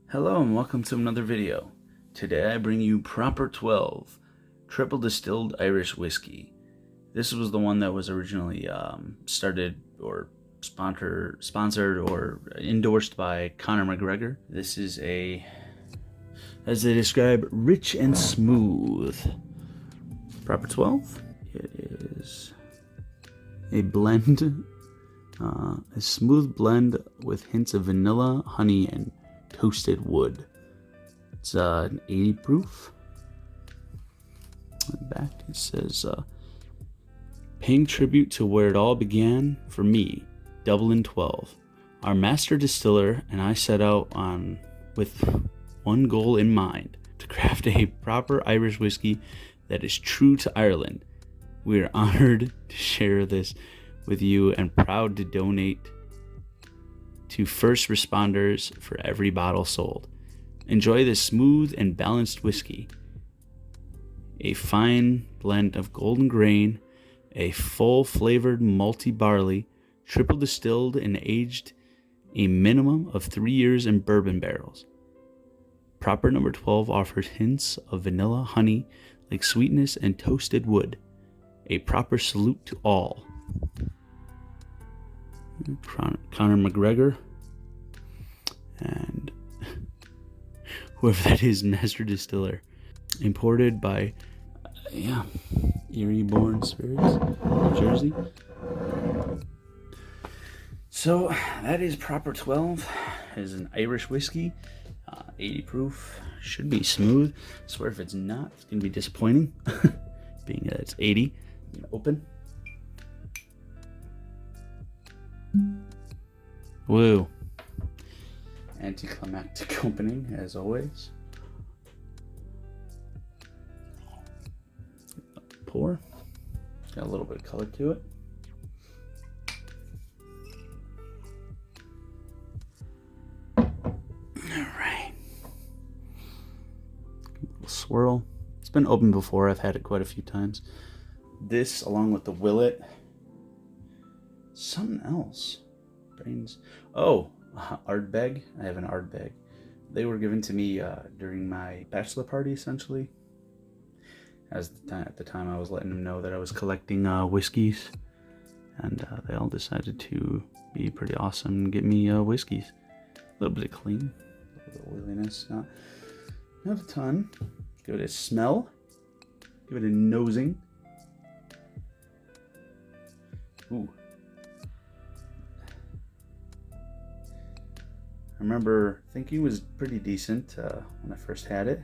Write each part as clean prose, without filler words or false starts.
Hello and welcome to another video. Today I bring you Proper 12 Triple Distilled Irish Whiskey. This was the one that was originally started or sponsored or endorsed by Conor McGregor. This is as they describe, rich and smooth. Proper 12. It is a blend, a smooth blend with hints of vanilla, honey, and toasted wood. It's an 80 proof. On the back it says, paying tribute to where it all began for me, Dublin 12. Our master distiller and I set out on with one goal in mind, to craft a proper Irish whiskey that is true to Ireland. We are honored to share this with you and proud to donate to first responders for every bottle sold. Enjoy this smooth and balanced whiskey. A fine blend of golden grain, a full flavored malty barley, triple distilled and aged a minimum of 3 years in bourbon barrels. Proper number 12 offers hints of vanilla, honey, like sweetness, and toasted wood. A proper salute to all. Conor McGregor and whoever that is, master distiller. Imported by Erie Born Spirits, New Jersey. So that is Proper 12. It is an Irish whiskey, 80 proof. Should be smooth. I swear if it's not, it's gonna be disappointing. Being that it's 80. I'm gonna open. Woo. Anticlimactic opening, as always. Pour. Got a little bit of color to it. Alright. Little swirl. It's been opened before. I've had it quite a few times. This, along with the Willet. Something else. Brains. Oh, Ardbeg. I have an Ardbeg. They were given to me during my bachelor party, essentially. At the time, I was letting them know that I was collecting whiskeys, and they all decided to be pretty awesome and get me whiskeys. A little bit of clean, a little bit of oiliness, not a ton. Give it a smell. Give it a nosing. Ooh. I remember thinking it was pretty decent when I first had it.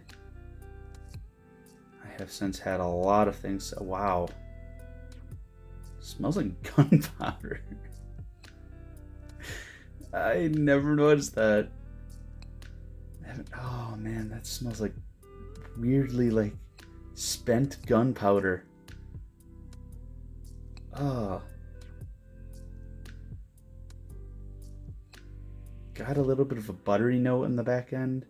I have since had a lot of things. Wow. Smells like gunpowder. I never noticed that. Oh man, that smells like weirdly like spent gunpowder. Oh. Got a little bit of a buttery note in the back end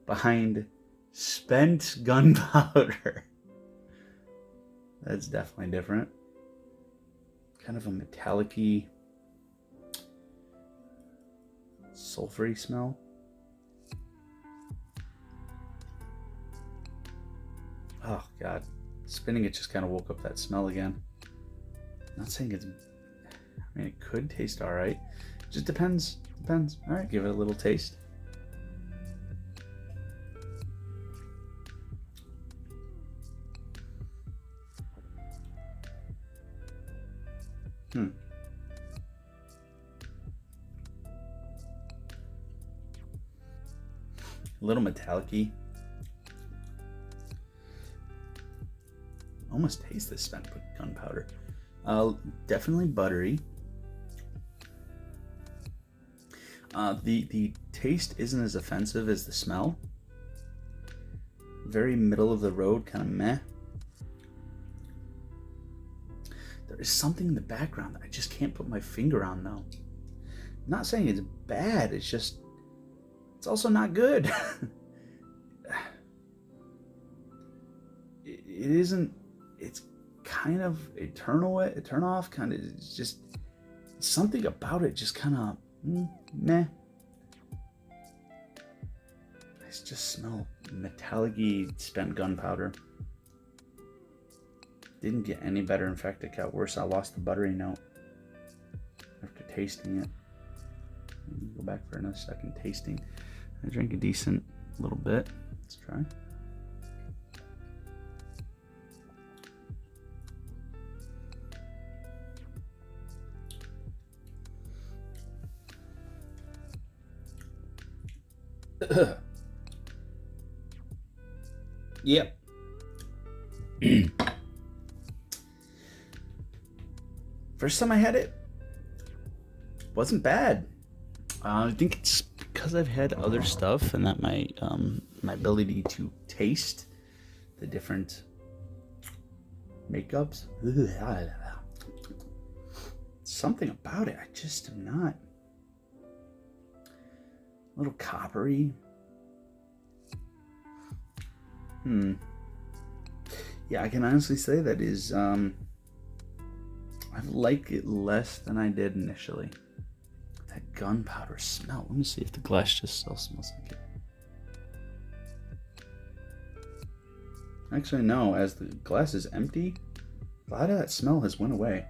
behind spent gunpowder. That's definitely different. Kind of a metallic-y, sulfury smell. Oh god, spinning it just kind of woke up that smell again. Not saying it's, I mean, it could taste all right. Just depends. Depends. All right, give it a little taste. A little metallic-y. Almost taste the spent gunpowder. Definitely buttery. The taste isn't as offensive as the smell. Very middle of the road, kind of meh. There is something in the background that I just can't put my finger on though. I'm not saying it's bad, it's just, it's also not good. It isn't, it's kind of a turn off, kind of, it's just, something about it just kind of, meh. I just smell metallic-y spent gunpowder. Didn't get any better. In fact, it got worse. I lost the buttery note after tasting it. Go back for another second tasting. I drank a decent little bit. Let's try. Yep. First time I had it, wasn't bad. I think it's because I've had other stuff, and that my ability to taste the different makeups. Something about it, I just am not. A little coppery. Yeah, I can honestly say that is, I like it less than I did initially. That gunpowder smell. Let me see if the glass just still smells like it. Actually, no, as the glass is empty, a lot of that smell has went away.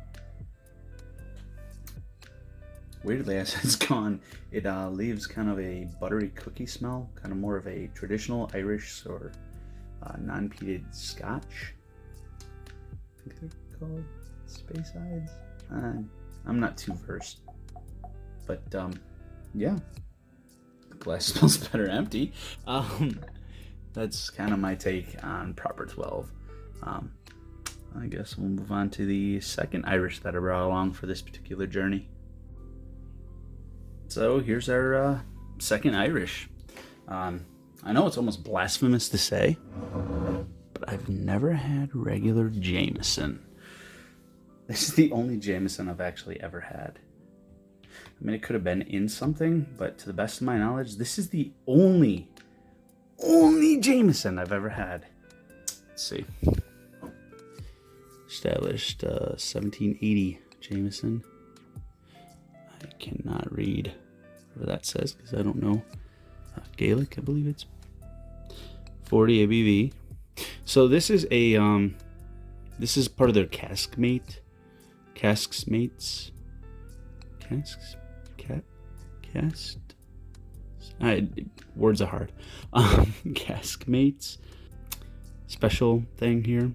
Weirdly, as it's gone, it leaves kind of a buttery cookie smell, kind of more of a traditional Irish or non-peated Scotch. I think they're called Speyside. I'm not too versed, but yeah, the glass smells better empty. That's kind of my take on Proper 12. I guess we'll move on to the second Irish that I brought along for this particular journey. So here's our second Irish. I know it's almost blasphemous to say, but I've never had regular Jameson. This is the only Jameson I've actually ever had. I mean, it could have been in something, but to the best of my knowledge, this is the only Jameson I've ever had. Let's see. Established 1780 Jameson. I cannot read whatever that says because I don't know Gaelic. I believe it's 40 ABV. So this is a this is part of their cask mates. Words are hard. Cask mates special thing here.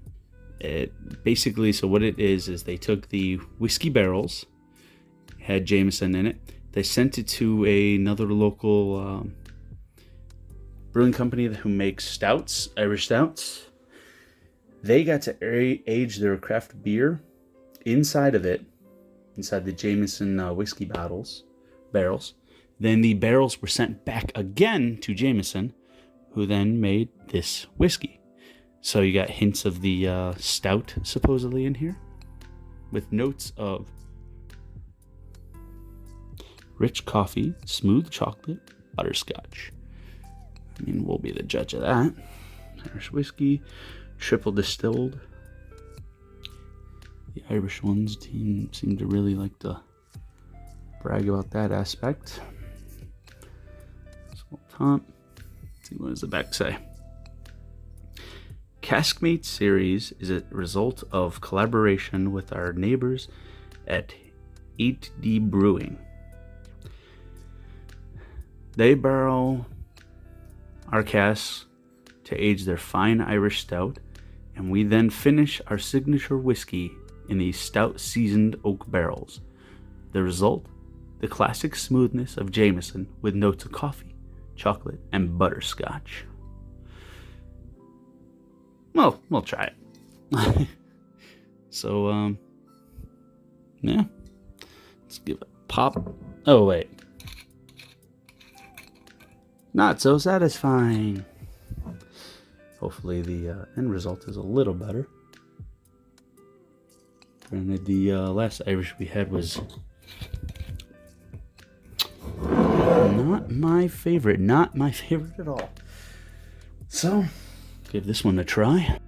It basically, so what it is they took the whiskey barrels, had Jameson in it. They sent it to another local brewing company who makes stouts, Irish stouts. They got to age their craft beer inside of it, inside the Jameson whiskey barrels. Then the barrels were sent back again to Jameson, who then made this whiskey. So you got hints of the stout supposedly in here, with notes of rich coffee, smooth chocolate, butterscotch. I mean, we'll be the judge of that. Irish whiskey, triple distilled. The Irish ones seem to really like to brag about that aspect. So top. Let's see, what does the back say? Caskmate series is a result of collaboration with our neighbors at 8D Brewing. They borrow our casks to age their fine Irish stout, and we then finish our signature whiskey in these stout seasoned oak barrels. The result? The classic smoothness of Jameson with notes of coffee, chocolate, and butterscotch. Well, we'll try it. So, yeah. Let's give it a pop. Oh, wait. Not so satisfying. Hopefully the end result is a little better. Granted, the last Irish we had was not my favorite. Not my favorite at all. So, give this one a try.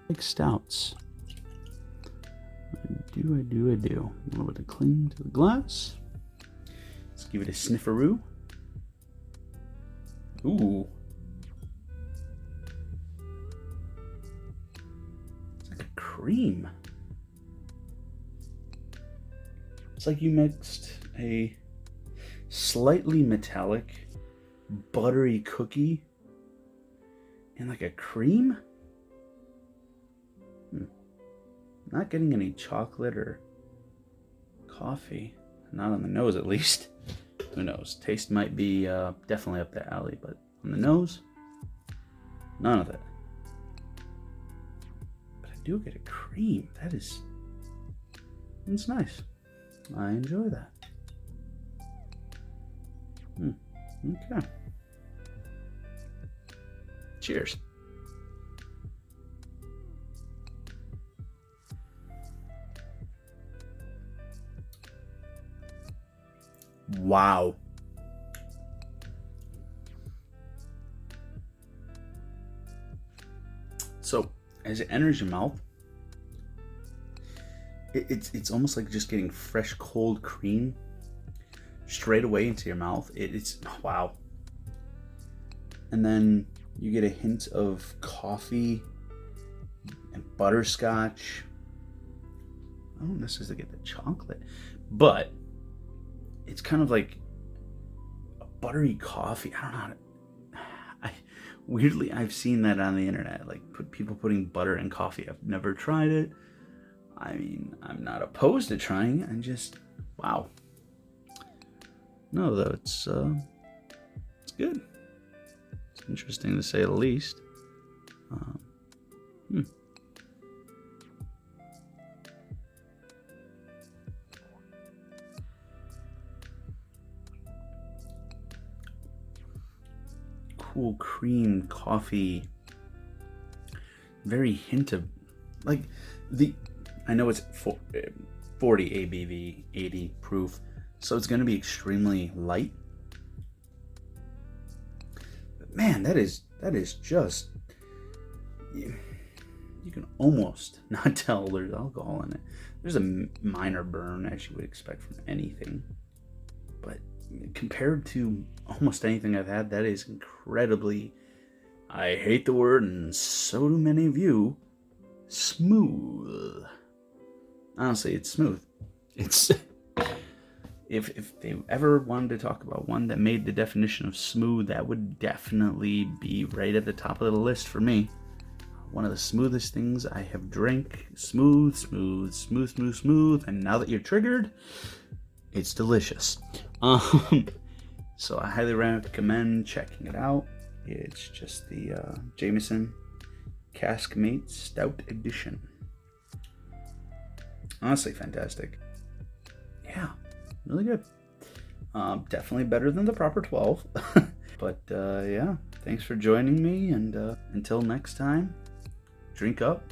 Like stouts. I do. A little bit of clean to the glass. Let's give it a snifferoo. Ooh. It's like a cream. It's like you mixed a slightly metallic, buttery cookie and like a cream. Not getting any chocolate or coffee. Not on the nose, at least. Who knows? Taste might be definitely up the alley, but on the nose, none of that. But I do get a cream. That's nice. I enjoy that. Okay. Cheers. Wow. So as it enters your mouth, it's almost like just getting fresh cold cream straight away into your mouth. It's wow. And then you get a hint of coffee and butterscotch. I don't necessarily get the chocolate, but it's kind of like a buttery coffee. I don't know how to... Weirdly, I've seen that on the internet, like people putting butter in coffee. I've never tried it. I mean, I'm not opposed to trying it. I'm just, wow. No, though, it's good. It's interesting to say the least. Cool cream coffee, very hint of like I know it's 40 ABV, 80 proof, so it's going to be extremely light. But man, that is just, you can almost not tell there's alcohol in it. There's a minor burn, as you would expect from anything, but compared to almost anything I've had, that is incredibly, I hate the word, and so do many of you, smooth. Honestly, it's smooth. It's if they ever wanted to talk about one that made the definition of smooth, that would definitely be right at the top of the list for me. One of the smoothest things I have drank. Smooth, and now that you're triggered, it's delicious. So I highly recommend checking it out. It's just the Jameson Caskmate Stout Edition. Honestly, fantastic. Yeah, really good. Definitely better than the proper 12. But yeah, thanks for joining me, and until next time, drink up,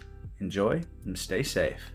enjoy, and stay safe.